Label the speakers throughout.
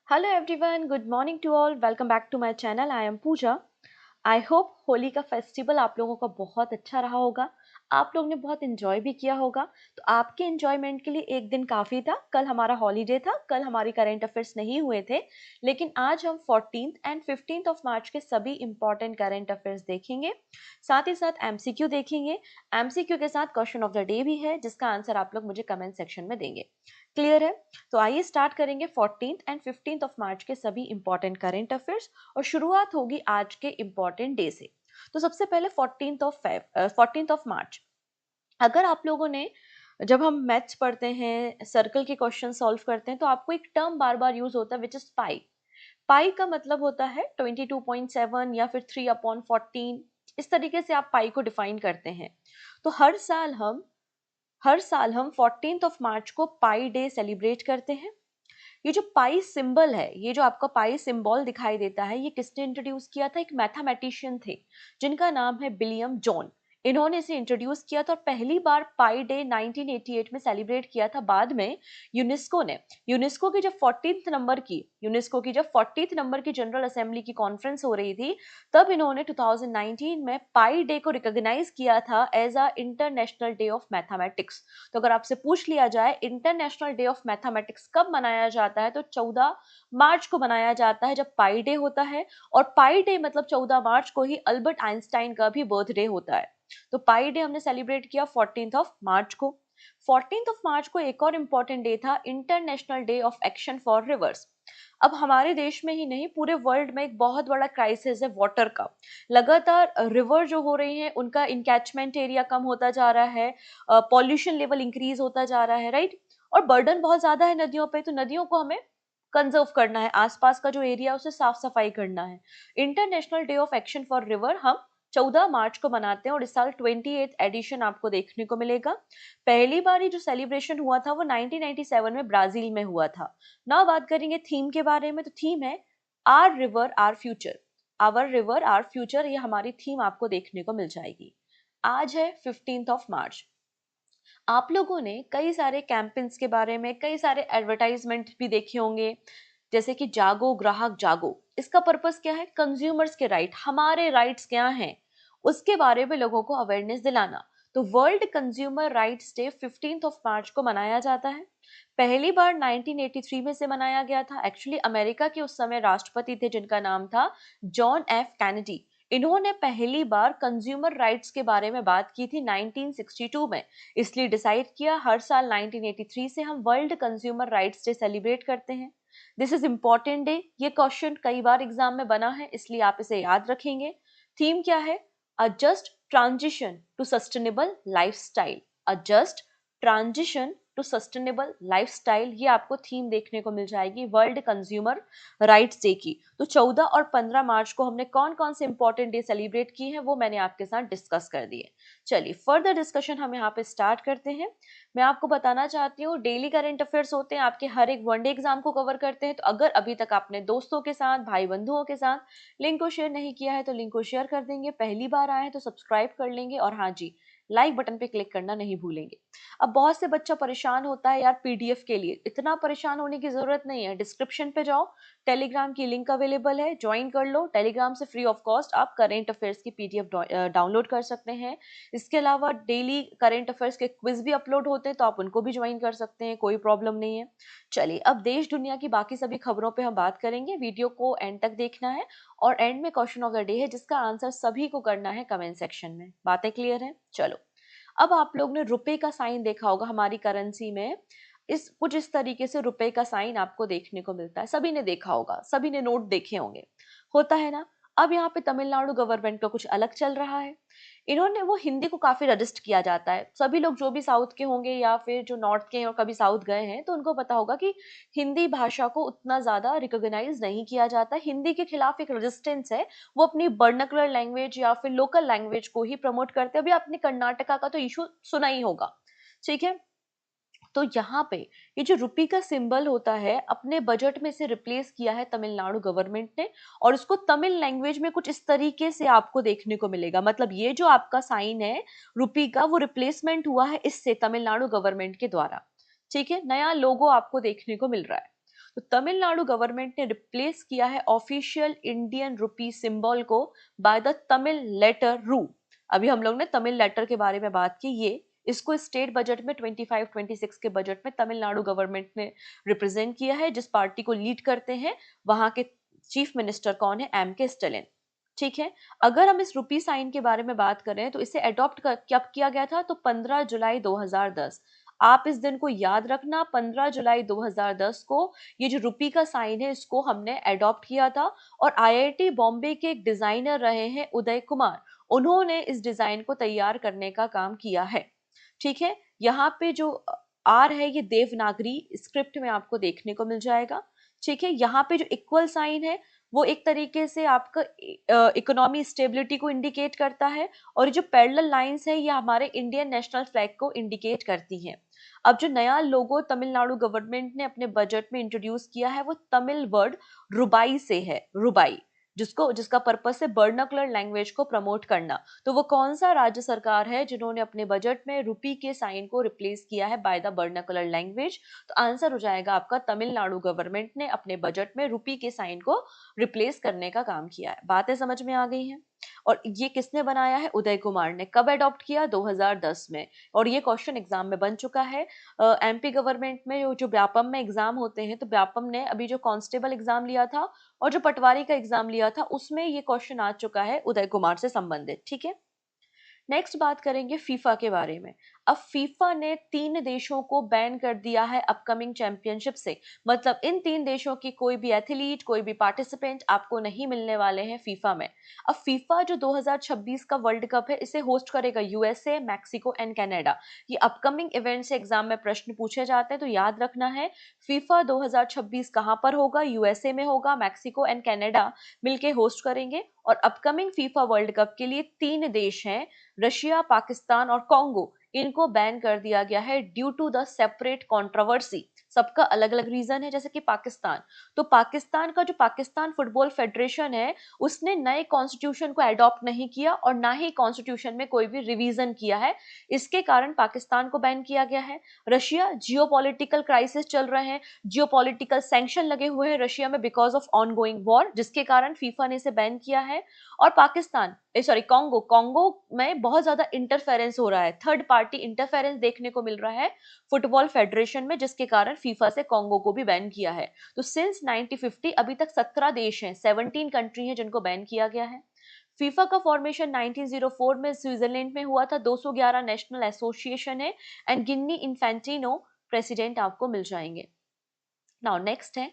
Speaker 1: Hello everyone, good morning to all. Welcome back to my channel. I am Pooja. I hope Holi का festival आप लोगों का बहुत अच्छा रहा होगा। आप लोग ने बहुत इन्जॉय भी किया होगा। तो आपके इन्जॉयमेंट के लिए एक दिन काफ़ी था। कल हमारा हॉलीडे था, कल हमारी करेंट अफेयर्स नहीं हुए थे। लेकिन आज हम 14th and 15th of March के सभी इंपॉर्टेंट करेंट अफेयर्स देखेंगे। साथ ही साथ एमसीक्यू देखेंगे। एमसीक्यू के साथ क्वेश्चन ऑफ द डे भी है, जिसका आंसर आप लोग मुझे कमेंट सेक्शन में देंगे। क्लियर है? तो आइए स्टार्ट करेंगे 14th and 15th of March के सभी इंपॉर्टेंट करेंट अफेयर्स, और शुरुआत होगी आज के इंपॉर्टेंट डे से। तो सबसे पहले 14th ऑफ मार्च। अगर आप लोगों ने, जब हम मैथ्स पढ़ते हैं, सर्कल के क्वेश्चन सॉल्व करते हैं, तो आपको एक टर्म बार बार यूज होता है, विच इज पाई। पाई का मतलब होता है 22.7 या फिर 3/14। इस तरीके से आप पाई को डिफाइन करते हैं। तो हर साल हम 14th ऑफ मार्च को पाई डे सेलिब्रेट करते हैं। ये जो पाई सिंबल है, ये जो आपका पाई सिंबल दिखाई देता है, ये किसने इंट्रोड्यूस किया था? एक मैथमेटिशियन थे जिनका नाम है विलियम जॉन। इन्होंने इसे इंट्रोड्यूस किया था और पहली बार पाई डे 1988 में सेलिब्रेट किया था। बाद में यूनेस्को ने, यूनेस्को की जब 40th नंबर की जनरल असेंबली की कॉन्फ्रेंस हो रही थी, तब इन्होंने 2019 में पाई डे को रिकॉग्नाइज किया था as a international day of mathematics. तो अगर आपसे पूछ लिया जाए इंटरनेशनल डे ऑफ मैथमेटिक्स कब मनाया जाता है, तो 14 मार्च को मनाया जाता है, जब पाई डे होता है। और पाई डे मतलब 14 मार्च को ही अल्बर्ट आइंस्टाइन का भी बर्थडे होता है। तो पाई डे हमने सेलिब्रेट किया 14th ऑफ मार्च को। 14th ऑफ मार्च को एक और इंपॉर्टेंट डे था, international day of action for reverse. अब हमारे देश में ही नहीं, पूरे वर्ल्ड में एक बहुत बड़ा क्राइसिस है वाटर का। लगातार रिवर जो हो रही हैं, उनका इनकैचमेंट एरिया कम होता जा रहा है, पॉल्यूशन लेवल इंक्रीज होता जा रहा है, राइट। और बर्डन बहुत ज्यादा है नदियों पे, तो नदियों को हमें कंजर्व करना है, आसपास का जो एरिया है उसे साफ सफाई करना है। International day of action for river हम 14 मार्च को मनाते हैं, और इस साल 28th एडिशन आपको देखने को मिलेगा। पहली बार ये जो सेलिब्रेशन हुआ था वो 1997 में ब्राजील में हुआ था। ना बात करेंगे थीम के बारे में, तो थीम है our river our future. Our river our future, ये हमारी थीम आपको देखने को मिल जाएगी। आज है 15th ऑफ मार्च। आप लोगों ने कई सारे कैंपेन्स के बारे में, कई सारे एडवर्टाइजमेंट भी देखे होंगे, जैसे कि जागो ग्राहक जागो। इसका पर्पस क्या है? कंज्यूमर्स के राइट, हमारे राइट्स क्या हैं, उसके बारे में लोगों को अवेयरनेस दिलाना। तो world consumer rights day 15th of March को मनाया जाता है। पहली बार 1983 में से मनाया गया था। एक्चुअली अमेरिका के उस समय राष्ट्रपति थे जिनका नाम था जॉन एफ कैनेडी। इन्होंने पहली बार कंज्यूमर राइट्स के बारे में बात की थी 1962 में। इसलिए डिसाइड किया हर साल 1983 से हम world consumer rights day celebrate करते हैं। This is important day. ये क्वेश्चन कई बार एग्जाम में बना है, इसलिए आप इसे याद रखेंगे। थीम क्या है? A just transition to sustainable lifestyle. A just transition to sustainable lifestyle, ये आपको थीम देखने को मिल जाएगी वर्ल्ड कंज्यूमर राइट्स डे की। तो 14 और 15 मार्च को हमने कौन कौन से इंपॉर्टेंट डे सेलिब्रेट किए हैं वो मैंने आपके साथ डिस्कस कर दिए। चलिए फर्दर डिस्कशन हम यहाँ पे स्टार्ट करते हैं। मैं आपको बताना चाहती हूँ, डेली करंट अफेयर्स होते हैं आपके, हर एक वनडे एग्जाम को कवर करते हैं। तो अगर अभी तक आपने दोस्तों के साथ, भाई बंधुओं के साथ लिंक को शेयर नहीं किया है, तो लिंक को शेयर कर देंगे। पहली बार आए हैं तो सब्सक्राइब कर लेंगे, और हाँ जी, लाइक बटन पे क्लिक करना नहीं भूलेंगे। अब बहुत से बच्चा परेशान होता है यार पीडीएफ के लिए। इतना परेशान होने की जरूरत नहीं है, डिस्क्रिप्शन पे जाओ, टेलीग्राम की लिंक अवेलेबल है, ज्वाइन कर लो। टेलीग्राम से फ्री ऑफ कॉस्ट आप करेंट अफेयर्स की पीडीएफ डाउनलोड कर सकते हैं। इसके अलावा डेली करेंट अफेयर्स के क्विज भी अपलोड होते हैं, तो आप उनको भी ज्वाइन कर सकते हैं, कोई प्रॉब्लम नहीं है। चलिए अब देश दुनिया की बाकी सभी खबरों पे हम बात करेंगे। वीडियो को एंड तक देखना है, और एंड में क्वेश्चन ऑफ द डे है, जिसका आंसर सभी को करना है कमेंट सेक्शन में। बातें क्लियर है? चलो, अब आप लोग ने रुपए का साइन देखा होगा हमारी करेंसी में। इस तरीके से रुपए का साइन आपको देखने को मिलता है, सभी ने देखा होगा, सभी ने नोट देखे होंगे, होता है ना। अब यहाँ पे तमिलनाडु गवर्नमेंट का कुछ अलग चल रहा है। इन्होंने, वो हिंदी को काफी रजिस्ट किया जाता है। सभी लोग जो भी साउथ के होंगे या फिर जो नॉर्थ के हैं और कभी साउथ गए हैं, तो उनको पता होगा कि हिंदी भाषा को उतना ज्यादा रिकॉग्नाइज नहीं किया जाता। हिंदी के खिलाफ एक रेजिस्टेंस है, वो अपनी वर्नाकुलर लैंग्वेज या फिर लोकल लैंग्वेज को ही प्रमोट करते हैं। अभी आपने कर्नाटका का तो इशू सुना ही होगा, ठीक है। तो यहाँ पे ये जो रुपी का सिंबल होता है, अपने बजट में से रिप्लेस किया है तमिलनाडु गवर्नमेंट ने, और उसको तमिल लैंग्वेज में कुछ इस तरीके से आपको देखने को मिलेगा। मतलब ये जो आपका साइन है रुपी का, वो रिप्लेसमेंट हुआ है इससे तमिलनाडु गवर्नमेंट के द्वारा, ठीक है। नया लोगो आपको देखने को मिल रहा है। तो तमिलनाडु गवर्नमेंट ने रिप्लेस किया है ऑफिशियल इंडियन रुपी सिंबल को बाय द तमिल लेटर रू। अभी हम लोग ने तमिल लेटर के बारे में बात की, ये इसको स्टेट बजट में 25-26 के बजट में तमिलनाडु गवर्नमेंट ने रिप्रेजेंट किया है। जिस पार्टी को लीड करते हैं वहां के चीफ मिनिस्टर कौन है? एम के स्टालिन। ठीक है, अगर हम इस रुपी साइन के बारे में बात करें तो इसे अडॉप्ट कब किया गया था? तो 15 जुलाई 2010। आप इस दिन को याद रखना, 15 जुलाई 2010 को ये जो रुपी का साइन है इसको हमने अडॉप्ट किया था। और आईआईटी बॉम्बे के एक डिजाइनर रहे हैं उदय कुमार, उन्होंने इस डिजाइन को तैयार करने का काम किया है। ठीक है, यहाँ पे जो आर है ये देवनागरी स्क्रिप्ट में आपको देखने को मिल जाएगा। ठीक है, यहाँ पे जो इक्वल साइन है वो एक तरीके से आपका इकोनॉमी स्टेबिलिटी को इंडिकेट करता है, और ये जो पैरेलल लाइंस है ये हमारे इंडियन नेशनल फ्लैग को इंडिकेट करती हैं। अब जो नया लोगो तमिलनाडु गवर्नमेंट ने अपने बजट में इंट्रोड्यूस किया है वो तमिल वर्ड रुबाई से है, रुबाई, जिसका पर्पस है वर्नाकुलर लैंग्वेज को प्रमोट करना। तो वो कौन सा राज्य सरकार है जिन्होंने अपने बजट में रुपी के साइन को रिप्लेस किया है बाय द वर्नाकुलर लैंग्वेज? तो आंसर हो जाएगा आपका तमिलनाडु गवर्नमेंट ने अपने बजट में रुपी के साइन को रिप्लेस करने का काम किया है। बातें समझ में आ गई हैं? और ये किसने बनाया है? उदय कुमार ने। कब अडॉप्ट किया? 2010 में। और ये क्वेश्चन एग्जाम में बन चुका है। एमपी गवर्नमेंट में जो व्यापम में एग्जाम होते हैं, तो व्यापम ने अभी जो कांस्टेबल एग्जाम लिया था और जो पटवारी का एग्जाम लिया था उसमें ये क्वेश्चन आ चुका है उदय कुमार से संबंधित। ठीक है, नेक्स्ट बात करेंगे फीफा के बारे में। अब फीफा ने 3 देशों को बैन कर दिया है अपकमिंग चैंपियनशिप से। मतलब इन 3 देशों की कोई भी एथलीट, कोई भी पार्टिसिपेंट आपको नहीं मिलने वाले हैं फीफा में। अब फीफा जो 2026 का वर्ल्ड कप है इसे होस्ट करेगा यूएसए, मैक्सिको एंड कनाडा। ये अपकमिंग इवेंट से एग्जाम में प्रश्न पूछे जाते हैं, तो याद रखना है फीफा 2026 कहाँ पर होगा? यूएसए में होगा, मैक्सिको एंड कनाडा मिलके होस्ट करेंगे। और अपकमिंग फीफा वर्ल्ड कप के लिए 3 देश हैं, रशिया, पाकिस्तान और कॉन्गो, इनको बैन कर दिया गया है due to the separate controversy. सबका अलग अलग रीजन है। जैसे कि पाकिस्तान, तो पाकिस्तान का जो पाकिस्तान फुटबॉल फेडरेशन है उसने नए कॉन्स्टिट्यूशन को अडॉप्ट नहीं किया और ना ही कॉन्स्टिट्यूशन में कोई भी रिवीजन किया है, इसके कारण पाकिस्तान को बैन किया गया है। रशिया, जियोपॉलिटिकल क्राइसिस चल रहे हैं, जियोपॉलिटिकल सैंक्शन लगे हुए हैं रशिया में बिकॉज ऑफ ऑनगोइंग वॉर, जिसके कारण फीफा ने इसे बैन किया है। और पाकिस्तान, सॉरी कॉन्गो, कॉन्गो में बहुत ज्यादा इंटरफेरेंस हो रहा है, थर्ड पार्टी इंटरफेरेंस देखने को मिल रहा है फुटबॉल फेडरेशन में, जिसके कारण फीफा से कॉन्गो को भी बैन किया है। तो सिंस 1950 अभी तक 17 देश हैं, 17 कंट्री हैं जिनको बैन किया गया है। फीफा का फॉर्मेशन 1904 में स्विट्जरलैंड में हुआ था, 211 नेशनल एसोसिएशन है एंड गिन्नी इन्फेंटिनो प्रेसिडेंट आपको मिल जाएंगे। नाउ नेक्स्ट है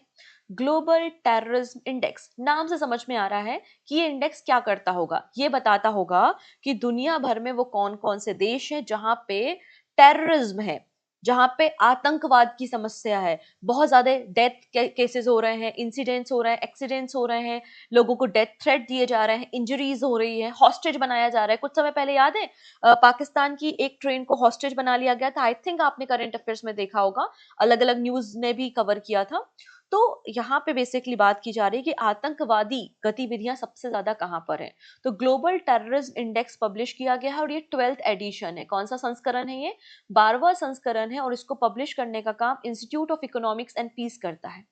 Speaker 1: ग्लोबल टेररिज्म इंडेक्स। नाम से समझ में आ रहा है कि ये इंडेक्स क्या करता होगा। ये बताता होगा कि दुनिया भर में वो कौन कौन से देश हैं जहां पे टेररिज्म है, जहां पे आतंकवाद की समस्या है, बहुत ज्यादा डेथ केसेस हो रहे हैं, इंसिडेंट्स हो रहे हैं, एक्सीडेंट्स हो रहे हैं, लोगों को डेथ थ्रेट दिए जा रहे हैं, इंजरीज हो रही है, हॉस्टेज बनाया जा रहा है। कुछ समय पहले याद है पाकिस्तान की एक ट्रेन को हॉस्टेज बना लिया गया था। आई थिंक आपने करंट अफेयर्स में देखा होगा, अलग अलग न्यूज ने भी कवर किया था। तो यहाँ पे बेसिकली बात की जा रही है कि आतंकवादी गतिविधियां सबसे ज्यादा कहाँ पर है। तो ग्लोबल टेररिज्म इंडेक्स पब्लिश किया गया है और ये 12th एडिशन है। कौन सा संस्करण है? ये 12वां संस्करण है और इसको पब्लिश करने का काम institute of economics and peace करता है।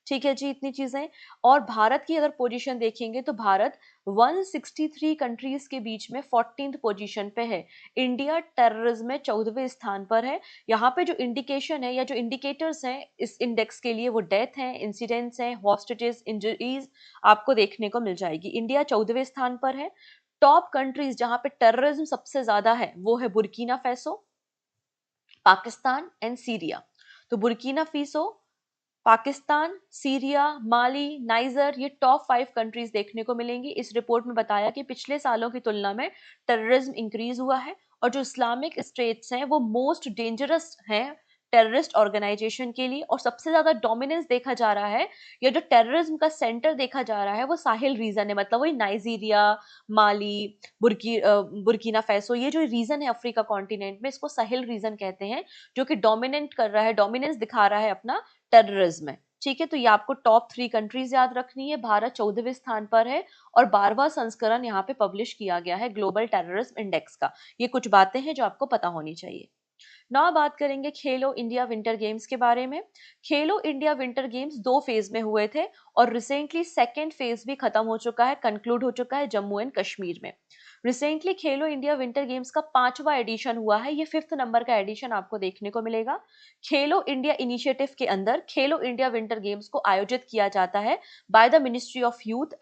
Speaker 1: ठीक है जी, इतनी चीजें। और भारत की अगर पोजीशन देखेंगे तो भारत 163 कंट्रीज के बीच में 14th पोजीशन पे है। इंडिया टेररिज्म में 14वें स्थान पर है। यहाँ पे जो इंडिकेशन है या जो इंडिकेटर्स हैं इस इंडेक्स के लिए, वो डेथ है, इंसिडेंट्स हैं, हॉस्टेजेस, इंजरीज आपको देखने को मिल जाएगी। इंडिया 14वें स्थान पर है। टॉप कंट्रीज जहां पे टेररिज्म सबसे ज्यादा है वो है बुर्किना फैसो, पाकिस्तान एंड सीरिया। तो बुर्किना फैसो, पाकिस्तान, सीरिया, माली, नाइजर, ये टॉप 5 कंट्रीज देखने को मिलेंगी। इस रिपोर्ट में बताया कि पिछले सालों की तुलना में टेररिज्म इंक्रीज हुआ है और जो इस्लामिक स्टेट्स हैं वो मोस्ट डेंजरस हैं टेररिस्ट ऑर्गेनाइजेशन के लिए। और सबसे ज्यादा डोमिनेंस देखा जा रहा है या जो टेररिज्म का सेंटर देखा जा रहा है वो साहिल रीजन है। मतलब वही नाइजीरिया, माली, बुर्किना फैसो, ये जो रीजन है अफ्रीका कॉन्टिनेंट में, इसको साहिल रीजन कहते हैं, जो कि डोमिनेंट कर रहा है, डोमिनेंस दिखा रहा है अपना टेररिज्म है। ठीक है, तो ये आपको टॉप 3 कंट्रीज याद रखनी है। भारत 14वें स्थान पर है और 12वां संस्करण यहाँ पे पब्लिश किया गया है ग्लोबल टेररिज्म इंडेक्स का। ये कुछ बातें हैं जो आपको पता होनी चाहिए। ना बात करेंगे खेलो इंडिया विंटर गेम्स के बारे में। खेलो इंडिया विंटर गेम्स 2 फेज में हुए थे और रिसेंटली सेकेंड फेज भी खत्म हो चुका है, कंक्लूड हो चुका है जम्मू एंड कश्मीर में। रिसेंटली खेलो इंडिया विंटर गेम्स का 5वां एडिशन हुआ है, ये 5th नंबर का एडिशन आपको देखने को मिलेगा। खेलो इंडिया इनिशिएटिव के अंदर खेलो इंडिया विंटर गेम्स को आयोजित किया जाता है by the ministry of youth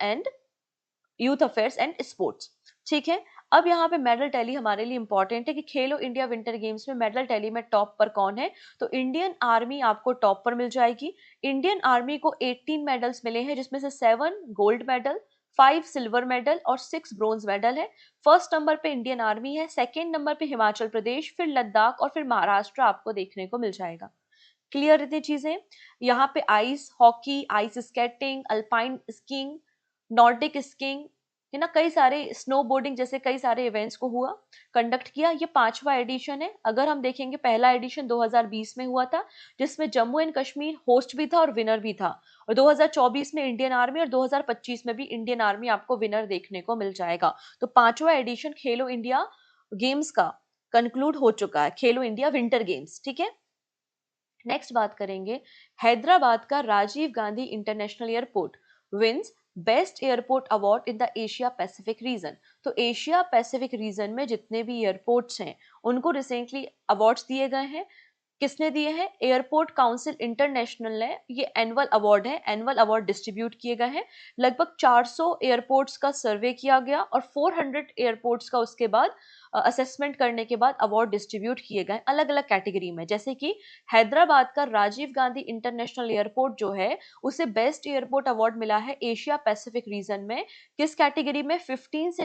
Speaker 1: affairs and sports. ठीक है, अब यहाँ पे मेडल टैली हमारे लिए इंपॉर्टेंट है कि खेलो इंडिया विंटर गेम्स में मेडल टैली में टॉप पर कौन है। तो इंडियन आर्मी आपको टॉप पर मिल जाएगी। इंडियन आर्मी को 18 मेडल्स मिले हैं, जिसमें से 7 गोल्ड मेडल, 5 सिल्वर मेडल और 6 ब्रोंज मेडल है। फर्स्ट नंबर पे इंडियन आर्मी है, सेकेंड नंबर पे हिमाचल प्रदेश, फिर लद्दाख और फिर महाराष्ट्र आपको देखने को मिल जाएगा। क्लियर इतनी चीजें। यहाँ पे ice hockey, ice skating, alpine skiing, Nordic skiing, है ना, कई सारे स्नो बोर्डिंग जैसे कई सारे इवेंट्स को हुआ कंडक्ट किया। ये 5वां एडिशन है। अगर हम देखेंगे पहला एडिशन 2020 में हुआ था, जिसमें जम्मू एंड कश्मीर होस्ट भी था और विनर भी था। और 2024 में इंडियन आर्मी और 2025 में भी इंडियन आर्मी आपको विनर देखने को मिल जाएगा। तो 5वां एडिशन खेलो इंडिया गेम्स का कंक्लूड हो चुका है, खेलो इंडिया विंटर गेम्स। ठीक है, नेक्स्ट बात करेंगे। हैदराबाद का Rajiv Gandhi international airport wins best airport award in the Asia Pacific region. तो एशिया पैसिफिक रीजन में जितने भी एयरपोर्ट्स हैं उनको रिसेंटली अवार्ड्स दिए गए हैं। किसने दिए हैं? एयरपोर्ट काउंसिल इंटरनेशनल ने ये एनुअल अवार्ड है, एनुअल अवार्ड डिस्ट्रीब्यूट किए गए हैं। लगभग 400 एयरपोर्ट्स का सर्वे किया गया और 400 एयरपोर्ट्स का उसके बाद असेसमेंट करने के बाद अवार्ड डिस्ट्रीब्यूट किए गए अलग अलग कैटेगरी में। जैसे कि हैदराबाद का राजीव गांधी इंटरनेशनल एयरपोर्ट जो है उसे बेस्ट एयरपोर्ट अवार्ड मिला है एशिया पैसिफिक रीजन में। किस कैटेगरी में? 15 से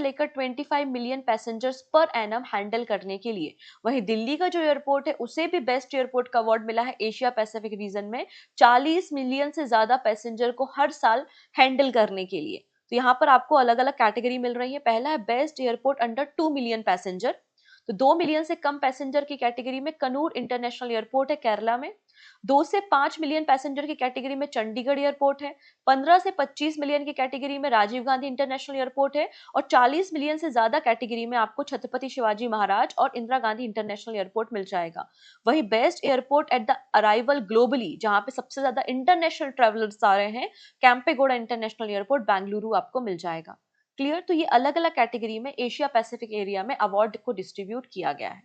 Speaker 1: लेकर 25 million passengers per annum handle करने के लिए। वहीं दिल्ली का जो एयरपोर्ट है उसे भी बेस्ट एयरपोर्ट का अवार्ड मिला है एशिया पैसिफिक रीजन में, 40 मिलियन से ज्यादा पैसेंजर को हर साल हैंडल करने के लिए। तो यहाँ पर आपको अलग अलग कैटेगरी मिल रही है। पहला है best airport under 2 million passenger. तो 2 मिलियन से कम पैसेंजर की कैटेगरी में कनूर इंटरनेशनल एयरपोर्ट है केरला में। 2 से 5 मिलियन पैसेंजर की कैटेगरी में चंडीगढ़ एयरपोर्ट है। 15 से 25 मिलियन की कैटेगरी में राजीव गांधी इंटरनेशनल एयरपोर्ट है। और 40 मिलियन से ज्यादा कैटेगरी में आपको छत्रपति शिवाजी महाराज और इंदिरा गांधी इंटरनेशनल एयरपोर्ट मिल जाएगा। वही best airport at the arrival globally, जहां पे सबसे ज्यादा इंटरनेशनल ट्रेवलर्स आ रहे हैं, कैंपेगौड़ा इंटरनेशनल एयरपोर्ट बेंगलुरु आपको मिल जाएगा। क्लियर? तो ये अलग अलग कैटेगरी में एशिया पैसिफिक एरिया में अवार्ड को डिस्ट्रीब्यूट किया गया है।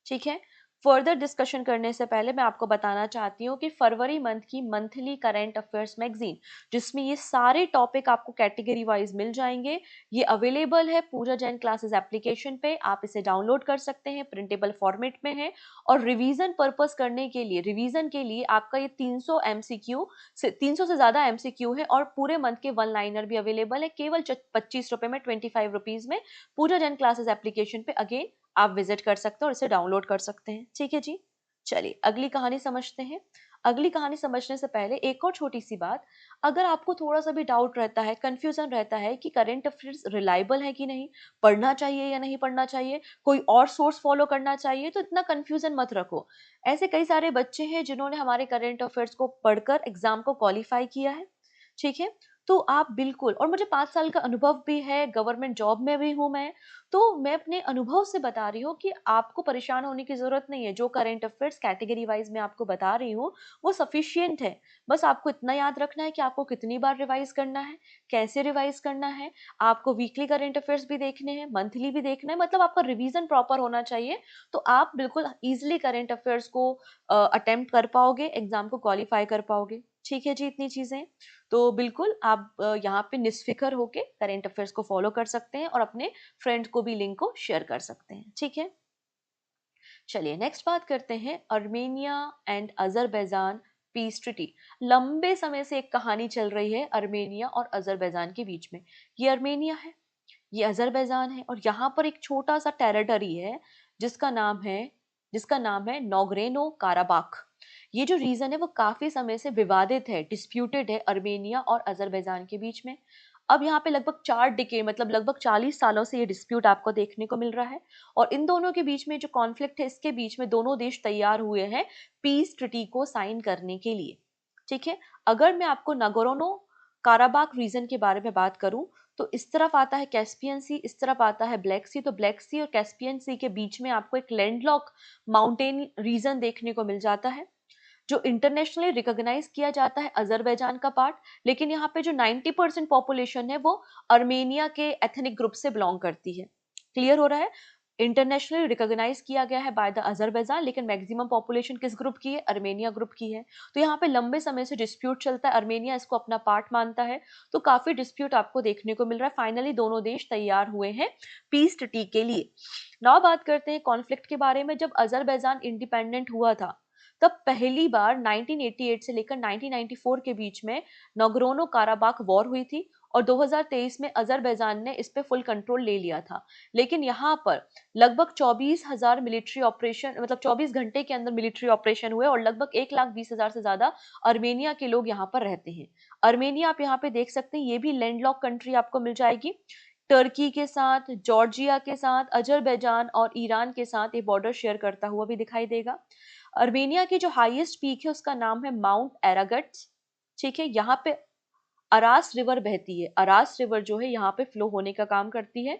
Speaker 1: ठीक है, फर्दर डिस्कशन करने से पहले मैं आपको बताना चाहती हूँ कि फरवरी मंथ की मंथली करंट अफेयर्स मैगजीन, जिसमें ये सारे टॉपिक आपको कैटेगरी वाइज मिल जाएंगे, ये अवेलेबल है पूजा जैन क्लासेस एप्लीकेशन पे। आप इसे डाउनलोड कर सकते हैं, प्रिंटेबल फॉर्मेट में है। और रिवीजन पर्पस करने के लिए, रिवीजन के लिए आपका ये 300 एमसीक्यू से 300 से ज्यादा एमसीक्यू है और पूरे मंथ के 1 लाइनर भी अवेलेबल है केवल 25 रुपए में, 25 रुपीज में पूजा जैन क्लासेस एप्लीकेशन पे अगेन आप विजिट कर सकते हैं और इसे डाउनलोड कर सकते हैं। ठीक है जी, चलिए अगली कहानी समझते हैं। अगली कहानी समझने से पहले एक और छोटी सी बात, अगर आपको थोड़ा सा भी डाउट रहता है, कंफ्यूजन रहता है कि करंट अफेयर्स रिलायबल है कि नहीं, पढ़ना चाहिए या नहीं पढ़ना चाहिए, कोई और सोर्स फॉलो करना चाहिए, तो इतना कंफ्यूजन मत रखो। ऐसे कई सारे बच्चे हैं जिन्होंने हमारे करंट अफेयर्स को पढ़कर एग्जाम को क्वालिफाई किया है। ठीक है, तो आप बिल्कुल, और मुझे 5 साल का अनुभव भी है, गवर्नमेंट जॉब में भी हूं मैं, तो मैं अपने अनुभव से बता रही हूँ कि आपको परेशान होने की जरूरत नहीं है। जो करंट अफेयर्स कैटेगरी वाइज मैं आपको बता रही हूँ वो सफिशियंट है। बस आपको इतना याद रखना है कि आपको कितनी बार रिवाइज करना है, कैसे रिवाइज करना है। आपको वीकली करंट अफेयर्स भी देखने हैं, मंथली भी देखना है, मतलब आपका रिवीजन प्रॉपर होना चाहिए। तो आप बिल्कुल इजिली करंट अफेयर्स को अटेम्प्ट कर पाओगे, एग्जाम को क्वालिफाई कर पाओगे। ठीक है जी, इतनी चीजें तो बिल्कुल आप यहाँ पे निस्फिकर होके करंट अफेयर्स को फॉलो कर सकते हैं और अपने फ्रेंड को भी लिंक को शेयर कर सकते हैं। ठीक है, चलिए नेक्स्ट बात करते हैं। Armenia and Azerbaijan peace treaty. लंबे समय से एक कहानी चल रही है अर्मेनिया और अजरबैजान के बीच में। ये अर्मेनिया है, ये अजरबैजान है, और यहाँ पर एक छोटा सा टेरिटरी है जिसका नाम है नोग्रेनो काराबाख। ये जो रीजन है वो काफी समय से विवादित है, डिस्प्यूटेड है अर्मेनिया और अजरबैजान के बीच में। अब यहाँ पे लगभग 4 डिके, मतलब लगभग 40 सालों से ये डिस्प्यूट आपको देखने को मिल रहा है। और इन दोनों के बीच में जो कॉन्फ्लिक्ट है, इसके बीच में दोनों देश तैयार हुए हैं पीस ट्रीटी को साइन करने के लिए। ठीक है, अगर मैं आपको नगोर्नो काराबाख रीजन के बारे में बात करूं, तो इस तरफ आता है कैस्पियन सी, इस तरफ आता है ब्लैक सी। तो ब्लैक सी और कैस्पियन सी के बीच में आपको एक लैंडलॉक माउंटेन रीजन देखने को मिल जाता है, जो इंटरनेशनली रिकॉग्नाइज किया जाता है अजरबैजान का पार्ट। लेकिन यहाँ पे जो 90% पॉपुलेशन है वो अर्मेनिया के एथनिक ग्रुप से बिलोंग करती है। क्लियर हो रहा है? इंटरनेशनली रिकॉग्नाइज किया गया है बाय द अजरबैजान, लेकिन मैक्सिमम पॉपुलेशन किस ग्रुप की है? अर्मेनिया ग्रुप की है। तो यहाँ पे लंबे समय से डिस्प्यूट चलता है, अर्मेनिया इसको अपना पार्ट मानता है, तो काफी डिस्प्यूट आपको देखने को मिल रहा है। फाइनली दोनों देश तैयार हुए हैं पीस ट्रीटी के लिए। नाउ बात करते हैं कॉन्फ्लिक्ट के बारे में। जब अजरबैजान इंडिपेंडेंट हुआ था, तब पहली बार 1988 से लेकर 1994 के बीच में नगरोनो काराबाख वॉर हुई थी, और 2023 में अजरबैजान ने इस पे फुल कंट्रोल ले लिया था। लेकिन यहाँ पर लगभग 24,000 मिलिट्री ऑपरेशन, मतलब 24 घंटे के अंदर मिलिट्री ऑपरेशन हुए, और लगभग 1,20,000 से ज्यादा अर्मेनिया के लोग यहाँ पर रहते हैं। अर्मेनिया आप यहाँ पे देख सकते हैं, ये भी लैंडलॉक कंट्री आपको मिल जाएगी। टर्की के साथ, जॉर्जिया के साथ, अजरबैजान और ईरान के साथ ये बॉर्डर शेयर करता हुआ भी दिखाई देगा। अर्मेनिया की जो हाईएस्ट पीक है उसका नाम है माउंट एरागट्स। ठीक है, यहाँ पे अरास रिवर बहती है। अरास रिवर जो है यहाँ पे फ्लो होने का काम करती है।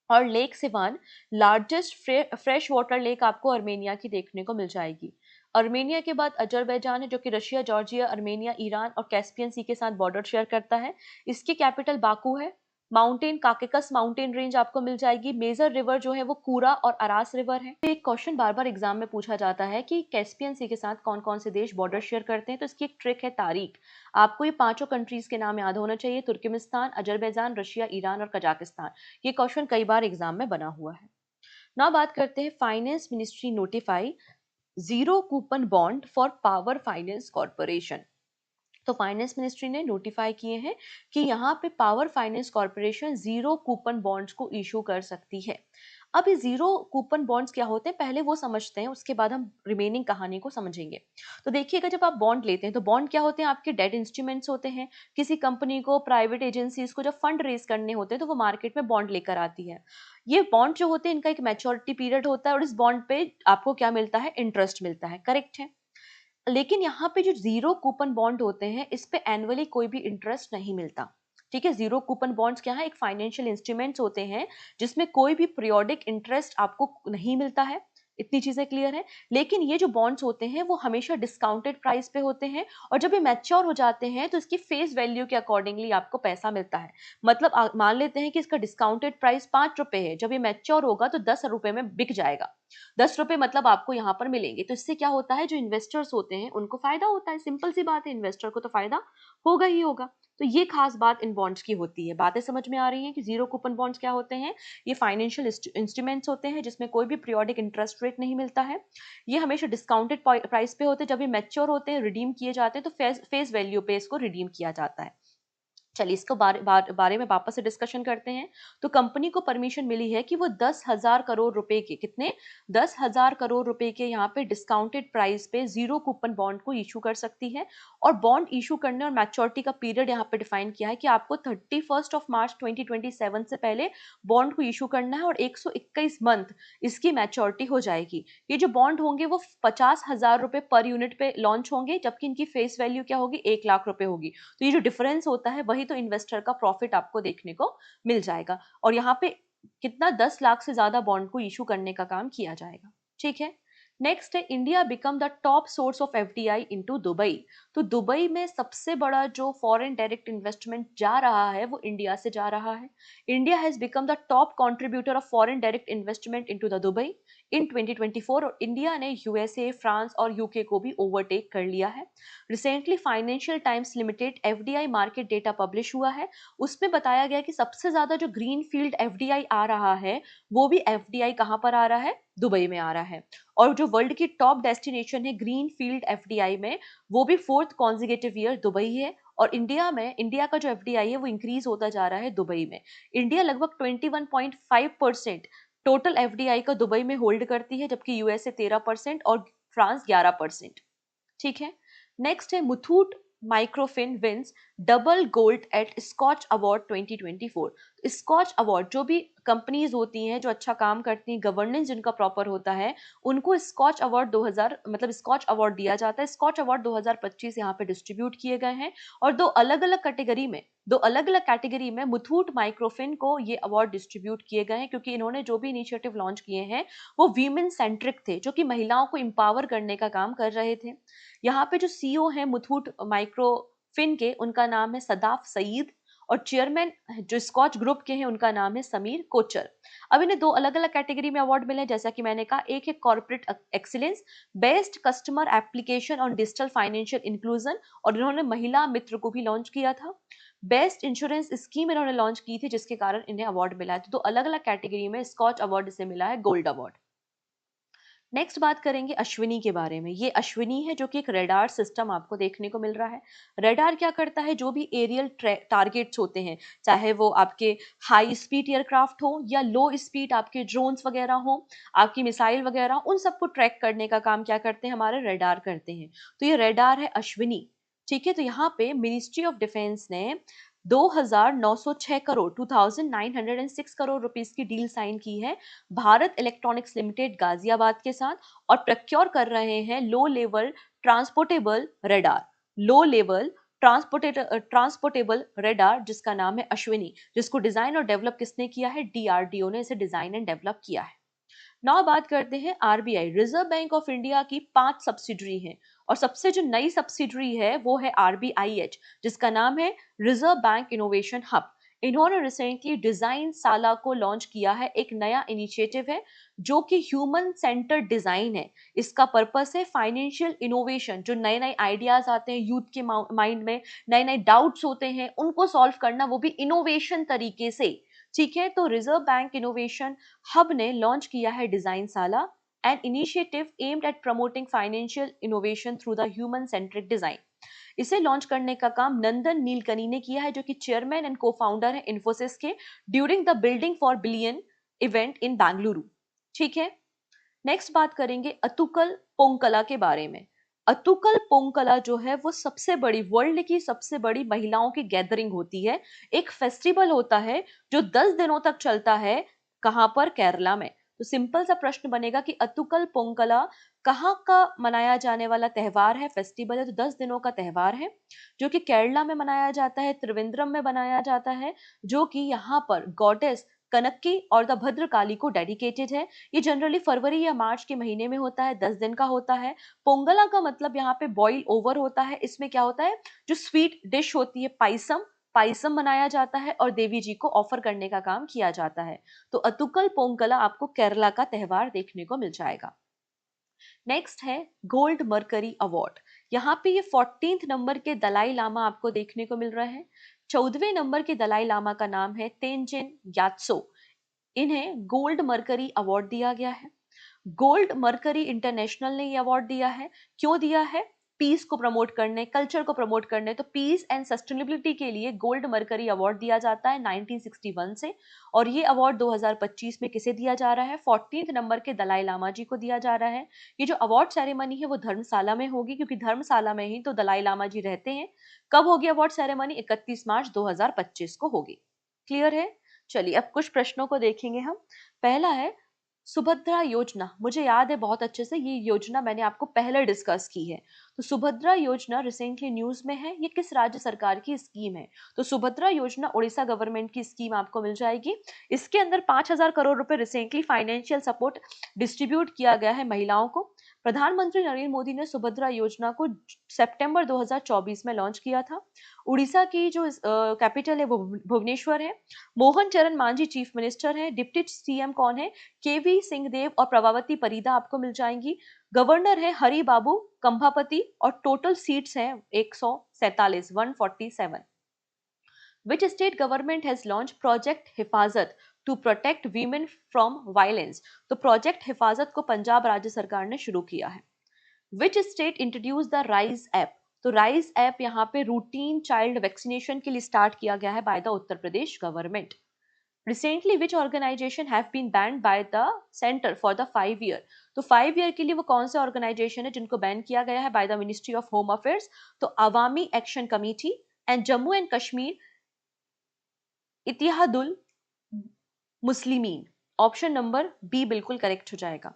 Speaker 1: और lake Siwan, largest fresh water lake आपको अर्मेनिया की देखने को मिल जाएगी। अर्मेनिया के बाद अजरबैजान है, जो कि रशिया, जॉर्जिया, अर्मेनिया, ईरान और कैस्पियन सी के साथ बॉर्डर शेयर करता है। इसकी कैपिटल बाकू है। माउंटेन काकेकस माउंटेन रेंज आपको मिल जाएगी। मेजर रिवर जो है वो कूरा और अरास रिवर है। एक क्वेश्चन बार बार एग्जाम में पूछा जाता है कि कैस्पियन सी के साथ कौन कौन से देश बॉर्डर शेयर करते हैं, तो इसकी एक ट्रिक है तारीख। आपको ये पांचों कंट्रीज के नाम याद होना चाहिए: तुर्कमेनिस्तान, अजरबैजान, रशिया, ईरान और कजाकिस्तान। ये क्वेश्चन कई बार एग्जाम में बना हुआ है। ना बात करते हैं finance ministry notify zero coupon bond for power finance corporation. तो फाइनेंस मिनिस्ट्री ने नोटिफाई किए हैं कि यहाँ पे power finance corporation zero coupon bonds को इशू कर सकती है। अब ये जीरो कूपन बॉन्ड्स क्या होते हैं पहले वो समझते हैं, उसके बाद हम रिमेनिंग कहानी को समझेंगे। तो देखिएगा, जब आप बॉन्ड लेते हैं तो बॉन्ड क्या होते हैं? आपके डेट इंस्ट्रूमेंट्स होते हैं। किसी कंपनी को, प्राइवेट एजेंसीज को जब फंड रेज करने होते हैं तो वो मार्केट में बॉन्ड लेकर आती है। ये बॉन्ड जो होते हैं इनका एक मैच्योरिटी पीरियड होता है, और इस बॉन्ड पे आपको क्या मिलता है? इंटरेस्ट मिलता है। करेक्ट है। लेकिन यहाँ पे जो जीरो कूपन बॉन्ड होते हैं इस पे एनुअली कोई भी इंटरेस्ट नहीं मिलता। ठीक है, जीरो कूपन बॉन्ड्स क्या है? एक फाइनेंशियल इंस्ट्रूमेंट्स होते हैं जिसमें कोई भी पीरियोडिक इंटरेस्ट आपको नहीं मिलता है। इतनी चीजें क्लियर है। लेकिन ये जो बॉन्ड्स होते हैं वो हमेशा डिस्काउंटेड प्राइस पे होते हैं, और जब ये मैच्योर हो जाते हैं तो इसकी फेस वैल्यू के अकॉर्डिंगली आपको पैसा मिलता है। मतलब मान लेते हैं कि इसका डिस्काउंटेड प्राइस 5 रुपए है, जब ये मैच्योर होगा तो 10 रुपए में बिक जाएगा। 10 रुपए मतलब आपको यहाँ पर मिलेंगे। तो इससे क्या होता है? जो इन्वेस्टर्स होते हैं उनको फायदा होता है। सिंपल सी बात है, इन्वेस्टर को तो फायदा होगा ही होगा। तो ये खास बात इन बॉन्ड्स की होती है। बातें समझ में आ रही हैं कि जीरो कूपन बॉन्ड्स क्या होते हैं? ये फाइनेंशियल इंस्ट्रूमेंट्स होते हैं जिसमें कोई भी पीरियोडिक इंटरेस्ट रेट नहीं मिलता है। ये हमेशा डिस्काउंटेड प्राइस पे होते हैं। जब ये मैच्योर होते हैं, रिडीम किए जाते हैं, तो फेस वैल्यू पे इसको रिडीम किया जाता है। चलिए इसको बारे में वापस से डिस्कशन करते हैं। तो कंपनी को परमिशन मिली है कि वो 10,000 करोड़ रुपए के, कितने? 10,000 करोड़ रुपए के यहाँ पे डिस्काउंटेड प्राइस पे जीरो कूपन बॉन्ड को इशू कर सकती है। और बॉन्ड इशू करने और मैच्योरिटी का पीरियड यहाँ पे डिफाइन किया है कि आपको 31 मार्च 2027 से पहले बॉन्ड को इशू करना है, और 121 मंथ इसकी मैच्योरिटी हो जाएगी। ये जो बॉन्ड होंगे वो 50,000 रुपए पर यूनिट पे लॉन्च होंगे, जबकि इनकी फेस वैल्यू क्या होगी? 1 लाख रुपए होगी। तो ये जो डिफरेंस होता है वही तो इन्वेस्टर का प्रॉफिट आपको देखने को मिल जाएगा। और यहाँ पे कितना? 10 लाख से ज्यादा बॉन्ड को इशू करने का काम किया जाएगा। ठीक है। नेक्स्ट है, India become the top source of FDI into Dubai. तो दुबई में सबसे बड़ा जो फॉरेन डायरेक्ट इन्वेस्टमेंट जा रहा है वो इंडिया से जा रहा है। India has become the top contributor of foreign direct investment into the Dubai in 2024, और इंडिया ने यूएसए, फ्रांस और यूके को भी ओवरटेक कर लिया है। Recently financial times limited FDI market data publish हुआ है। उसमें बताया गया कि सबसे ज्यादा जो ग्रीन फील्ड एफडीआई आ रहा है वो भी एफडीआई कहाँ पर आ रहा है? दुबई में आ रहा है। और जो वर्ल्ड की टॉप डेस्टिनेशन है ग्रीन फील्ड एफडीआई में, वो भी फोर्थ कॉन्जिक्यूटिव ईयर दुबई है। और इंडिया का जो एफडीआई है वो इंक्रीज होता जा रहा है दुबई में। इंडिया लगभग 21.5% टोटल एफडीआई का दुबई में होल्ड करती है, जबकि यूएसए 13% और फ्रांस 11%। ठीक है। नेक्स्ट है, Muthoot Microfin wins double gold at Skoch award 2024। Skoch award, जो भी कंपनीज होती हैं जो अच्छा काम करती हैं, गवर्नेंस जिनका प्रॉपर होता है, उनको स्कॉच अवार्ड 2000, मतलब स्कॉच अवार्ड दिया जाता है। स्कॉच अवार्ड 2025 यहाँ पे डिस्ट्रीब्यूट किए गए हैं, और दो अलग अलग कैटेगरी में दो अलग अलग कैटेगरी में मुथूट माइक्रोफिन को ये अवार्ड डिस्ट्रीब्यूट किए गए हैं, क्योंकि इन्होंने जो भी इनिशिएटिव लॉन्च किए हैं वो वीमेन सेंट्रिक थे, जो कि महिलाओं को एम्पावर करने का काम कर रहे थे। यहाँ पे जो सीईओ हैं मुथूट माइक्रोफिन के, उनका नाम है सदाफ सईद, और चेयरमैन जो स्कॉच ग्रुप के हैं उनका नाम है समीर कोचर। अब इन्हें दो अलग अलग कैटेगरी में अवार्ड मिले हैं, जैसा कि मैंने कहा, एक है corporate excellence, best customer application on digital financial inclusion, और इन्होंने महिला मित्र को भी लॉन्च किया था। बेस्ट इंश्योरेंस स्कीम इन्होंने लॉन्च की थी, जिसके कारण इन्हें अवार्ड मिला है। तो दो अलग अलग कैटेगरी में स्कॉच अवार्ड से मिला है, गोल्ड अवार्ड। नेक्स्ट बात करेंगे अश्विनी के बारे में। ये अश्विनी है, जो कि एक रेडार सिस्टम आपको देखने को मिल रहा है। रेडार क्या करता है, जो भी एरियल टारगेट्स होते हैं, चाहे वो आपके हाई स्पीड एयरक्राफ्ट हो या लो स्पीड आपके ड्रोन्स वगैरह हो, आपकी मिसाइल वगैरह, उन सबको ट्रैक करने का काम क्या करते हैं, हमारे रेडार करते हैं। तो ये रेडार है अश्विनी। ठीक है, तो यहाँ पे मिनिस्ट्री ऑफ डिफेंस ने 2,906 करोड़ 2,906 करोड़ रुपीस की डील साइन की है भारत इलेक्ट्रॉनिक्स लिमिटेड गाजियाबाद के साथ, और प्रक्योर कर रहे हैं low level transportable radar, low level transportable radar, जिसका नाम है अश्विनी, जिसको डिजाइन और डेवलप किसने किया है, डीआरडीओ ने इसे डिजाइन एंड डेवलप किया है। नाउ बात करते हैं RBI, reserve bank of India की 5 सब्सिडरी हैं, और सबसे जो नई सब्सिडरी है वो है आरबीआईएच, जिसका नाम है रिजर्व बैंक इनोवेशन हब। इन्होंने रिसेंटली डिजाइन साला को लॉन्च किया है, एक नया इनिशिएटिव है जो कि ह्यूमन सेंटर्ड डिजाइन है। इसका पर्पस है फाइनेंशियल इनोवेशन, जो नए नए आइडियाज आते हैं यूथ के माइंड में, नए नए डाउट्स होते हैं, उनको सॉल्व करना, वो भी इनोवेशन तरीके से। ठीक है, तो रिजर्व बैंक इनोवेशन हब ने लॉन्च किया है डिजाइन साला, an initiative aimed at promoting financial innovation through the human centric design. इसे लॉन्च करने का काम नंदन नीलकनी ने किया है, जो कि चेयरमैन एंड को फाउंडर है इन्फोसिस के, during the building for billion event in Bengaluru. ठीक है, नेक्स्ट बात करेंगे अतुकल पोंकला के बारे में। अतुकल पोंकला जो है वो सबसे बड़ी, वर्ल्ड की सबसे बड़ी महिलाओं की गैदरिंग होती है, एक फेस्टिवल होता है जो 10 दिनों तक चलता है। कहां पर, केरला में। तो सिंपल सा प्रश्न बनेगा कि अतुकल पोंकला कहाँ का मनाया जाने वाला त्योहार है, फेस्टिवल है, तो 10 दिनों का त्योहार है, जो कि केरला में मनाया जाता है, त्रिवेंद्रम में मनाया जाता है, जो कि यहाँ पर गॉडेस कनक्की और द भद्रकाली को डेडिकेटेड है। ये जनरली फरवरी या मार्च के महीने में होता है, 10 दिन का होता है। पोंगला का मतलब यहाँ पे बॉइल ओवर होता है। इसमें क्या होता है, जो स्वीट डिश होती है पाइसम, पाइसम बनाया जाता है और देवी जी को ऑफर करने का काम किया जाता है। तो अतुकल पोंगला आपको केरला का त्योहार देखने को मिल जाएगा। नेक्स्ट है गोल्ड मर्करी अवार्ड। यहाँ पे ये 14th नंबर के दलाई लामा आपको देखने को मिल रहा है। 14वें नंबर के दलाई लामा का नाम है तेंजिन ग्यात्सो। इन्हें गोल्ड मर्करी अवार्ड दिया गया है। गोल्ड मर्करी इंटरनेशनल ने ये अवार्ड दिया है। क्यों दिया है, पीस को प्रमोट करने, कल्चर को प्रमोट करने, तो पीस एंड सस्टेनेबिलिटी के लिए गोल्ड मर्करी अवार्ड दिया जाता है 1961 से। और ये अवार्ड 2025 में किसे दिया जा रहा है, 14th नंबर के दलाई लामा जी को दिया जा रहा है। ये जो अवार्ड सेरेमनी है वो धर्मशाला में होगी, क्योंकि धर्मशाला में ही तो दलाई लामा जी रहते हैं। कब होगी अवार्ड सेरेमनी, 31 मार्च 2025 को होगी। क्लियर है। चलिए अब कुछ प्रश्नों को देखेंगे हम। पहला है सुभद्रा योजना। मुझे याद है बहुत अच्छे से, ये योजना मैंने आपको पहले डिस्कस की है। तो सुभद्रा योजना रिसेंटली न्यूज में है, ये किस राज्य सरकार की स्कीम है, तो सुभद्रा योजना उड़ीसा गवर्नमेंट की स्कीम आपको मिल जाएगी। इसके अंदर 5,000 करोड़ रुपए रिसेंटली फाइनेंशियल सपोर्ट डिस्ट्रीब्यूट किया गया है महिलाओं को। प्रधानमंत्री नरेंद्र मोदी ने सुभद्रा योजना को सितंबर 2024 में लॉन्च किया था। उड़ीसा की जो कैपिटल है वो भुवनेश्वर है। मोहन चरण मांझी चीफ मिनिस्टर है। डिप्टी सीएम कौन है, केवी सिंहदेव और प्रभावती परिदा आपको मिल जाएंगी। गवर्नर है हरि बाबू कंभापति, और टोटल सीट्स हैं 147, 147। Which state government has launched Project हिफाजत to protect women from violence? तो प्रोजेक्ट हिफाजत को पंजाब राज्य सरकार ने शुरू किया है। Which state introduced the rise app? तो राइज ऐप यहाँ पे रूटीन चाइल्ड वैक्सीनेशन के लिए स्टार्ट किया गया है by the Uttar Pradesh government. Recently, which organization have been banned by the center for the 5 year? तो 5 ईयर के लिए वो कौन से ऑर्गेनाइजेशन है जिनको बैन किया गया है by the ministry of home affairs? तो Awami action committee and Jammu and Kashmir Ittihadul Muslimeen. Option number B बिल्कुल करेक्ट हो जाएगा।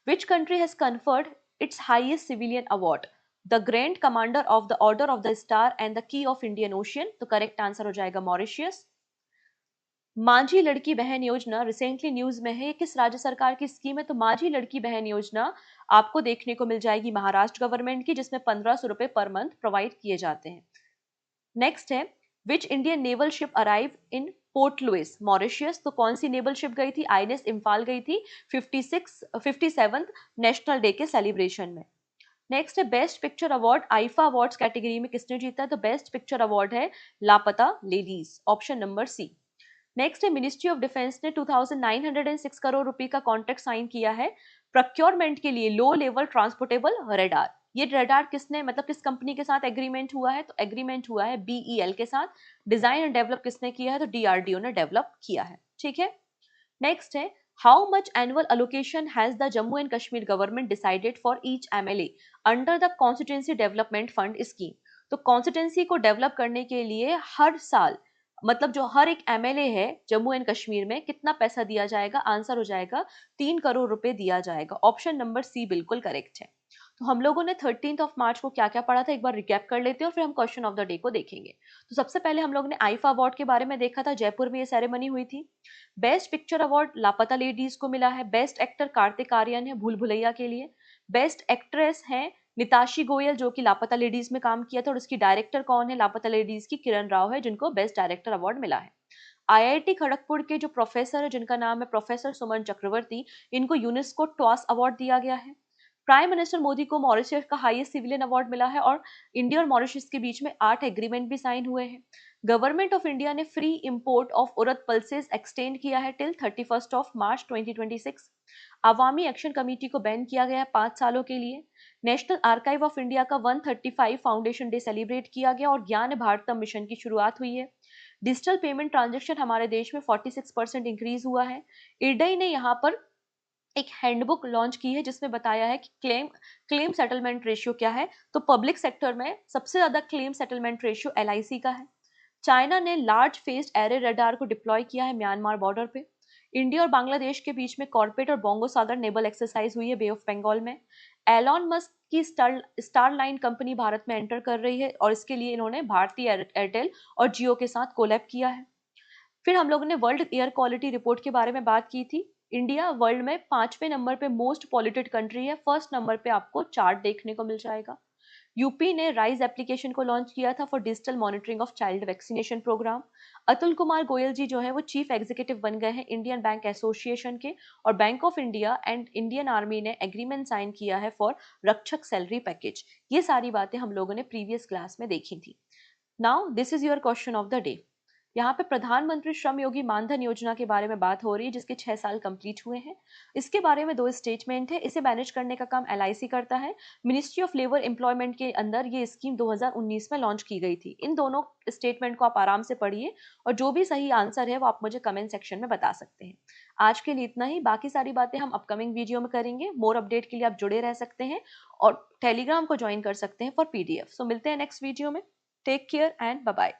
Speaker 1: Which country has conferred its highest civilian award? The grand commander of the order of the star and the key of Indian ocean, तो correct answer हो जाएगा Mauritius. माझी लड़की बहन योजना रिसेंटली न्यूज में है, ये किस राज्य सरकार की स्कीम है? तो माझी लड़की बहन योजना आपको देखने को मिल जाएगी महाराष्ट्र गवर्नमेंट की, जिसमें 1500 रुपए पर मंथ प्रोवाइड किए जाते हैं। नेक्स्ट है, which Indian naval ship arrive in Port Louis Mauritius, तो कौन सी नेवल शिप गई थी? आईएनएस इम्फाल गई थी 57th नेशनल डे के सेलिब्रेशन में। नेक्स्ट है, best picture award IIFA awards category में किसने जीता है? तो बेस्ट पिक्चर अवार्ड है Laapataa Ladies, option number C. Next है, मिनिस्ट्री ऑफ डिफेंस ने 2906 करोड़ रुपए का कॉन्ट्रैक्ट साइन किया है प्रोक्योरमेंट के लिए लो लेवल ट्रांसपोर्टेबल रडार। ये रडार किसने, मतलब किस कंपनी के साथ एग्रीमेंट हुआ है? तो एग्रीमेंट हुआ है बीईएल के साथ। डिजाइन एंड डेवलप किसने किया है? तो डीआरडीओ ने डेवलप किया है। ठीक है। नेक्स्ट है, how much annual allocation has the Jammu and Kashmir government decided for each MLA under the constituency development fund scheme. तो कॉन्स्टिट्यूंसी को डेवलप करने के लिए हर साल, मतलब जो हर एक एमएलए है जम्मू एंड कश्मीर में, कितना पैसा दिया जाएगा? आंसर हो जाएगा 3 करोड़ रुपए दिया जाएगा, ऑप्शन नंबर सी बिल्कुल करेक्ट है। तो हम लोगों ने 13 मार्च को क्या क्या पढ़ा था एक बार रिकैप कर लेते हैं और फिर हम क्वेश्चन ऑफ द डे को देखेंगे। तो सबसे पहले हम लोग ने आईफा अवार्ड के बारे में देखा था, जयपुर में ये सेरेमनी हुई थी। बेस्ट पिक्चर अवार्ड लापता लेडीज को मिला है। बेस्ट एक्टर कार्तिक आर्यन है भूल भुलैया के लिए। बेस्ट एक्ट्रेस है निताशी गोयल जो कि लापता लेडीज में काम किया था, और उसकी डायरेक्टर कौन है? लापता लेडीज की किरण राव है, जिनको बेस्ट डायरेक्टर अवार्ड मिला है। आईआईटी खड़गपुर के जो प्रोफेसर है जिनका नाम है प्रोफेसर सुमन चक्रवर्ती, इनको यूनेस्को टॉस अवार्ड दिया गया है। प्राइम मिनिस्टर मोदी को मॉरिशस का हाईएस्ट सिविलियन अवार्ड मिला है, और इंडिया और मॉरिशस के बीच में 8 एग्रीमेंट भी साइन हुए हैं। गवर्नमेंट ऑफ इंडिया ने free import of urad pulses extend किया है टिल 31 मार्च 2026। अवामी एक्शन कमेटी को बैन किया गया है 5 सालों के लिए। नेशनल आर्काइव ऑफ इंडिया का 135 फाउंडेशन डे सेलिब्रेट किया गया, और ज्ञान भारतम मिशन की शुरुआत हुई है। डिजिटल पेमेंट ट्रांजेक्शन हमारे देश में 46% इंक्रीज हुआ है। इरडई ने यहाँ पर एक हैंडबुक लॉन्च की है जिसमें बताया है कि क्लेम सेटलमेंट रेशियो क्या है। तो पब्लिक सेक्टर में सबसे ज्यादा क्लेम सेटलमेंट रेशियो एलआईसी का है। चाइना ने लार्ज फेस्ड एरे रडार को डिप्लॉय किया है म्यांमार बॉर्डर पे। इंडिया और बांग्लादेश के बीच में कॉर्पोरेट और बोंगो सागर नेवल एक्सरसाइज हुई है बे ऑफ बंगाल में। एलॉन मस्क की स्टार लाइन कंपनी भारत में एंटर कर रही है, और इसके लिए इन्होंने भारतीय एयरटेल और जियो के साथ कोलैब किया है। फिर हम लोगों ने वर्ल्ड एयर क्वालिटी रिपोर्ट के बारे में बात की थी। इंडिया वर्ल्ड में 5वें नंबर पे मोस्ट पॉल्यूटेड कंट्री है। फर्स्ट नंबर पे आपको चार्ट देखने को मिल जाएगा। यूपी ने राइज एप्लीकेशन को लॉन्च किया था for digital monitoring of child vaccination programme. Atul Kumar Goyal ji जो है वो चीफ एग्जीक्यूटिव बन गए हैं इंडियन बैंक एसोसिएशन के, और bank of India and Indian army ने एग्रीमेंट साइन किया है फॉर रक्षक सैलरी पैकेज। ये सारी बातें हम लोगों ने प्रीवियस क्लास में देखी थी। Now this is your question of the day. यहाँ पे प्रधानमंत्री श्रम योगी मानधन योजना के बारे में बात हो रही है, जिसके 6 साल कंप्लीट हुए हैं। इसके बारे में 2 स्टेटमेंट है। इसे मैनेज करने का काम एलआईसी करता है। मिनिस्ट्री ऑफ लेबर एम्प्लॉयमेंट के अंदर ये स्कीम 2019 में लॉन्च की गई थी। इन दोनों स्टेटमेंट को आप आराम से पढ़िए, और जो भी सही आंसर है वो आप मुझे कमेंट सेक्शन में बता सकते हैं। आज के लिए इतना ही, बाकी सारी बातें हम अपकमिंग वीडियो में करेंगे। मोर अपडेट के लिए आप जुड़े रह सकते हैं और टेलीग्राम को ज्वाइन कर सकते हैं फॉर पीडीएफ। सो मिलते हैं नेक्स्ट वीडियो में। Take care and bye bye.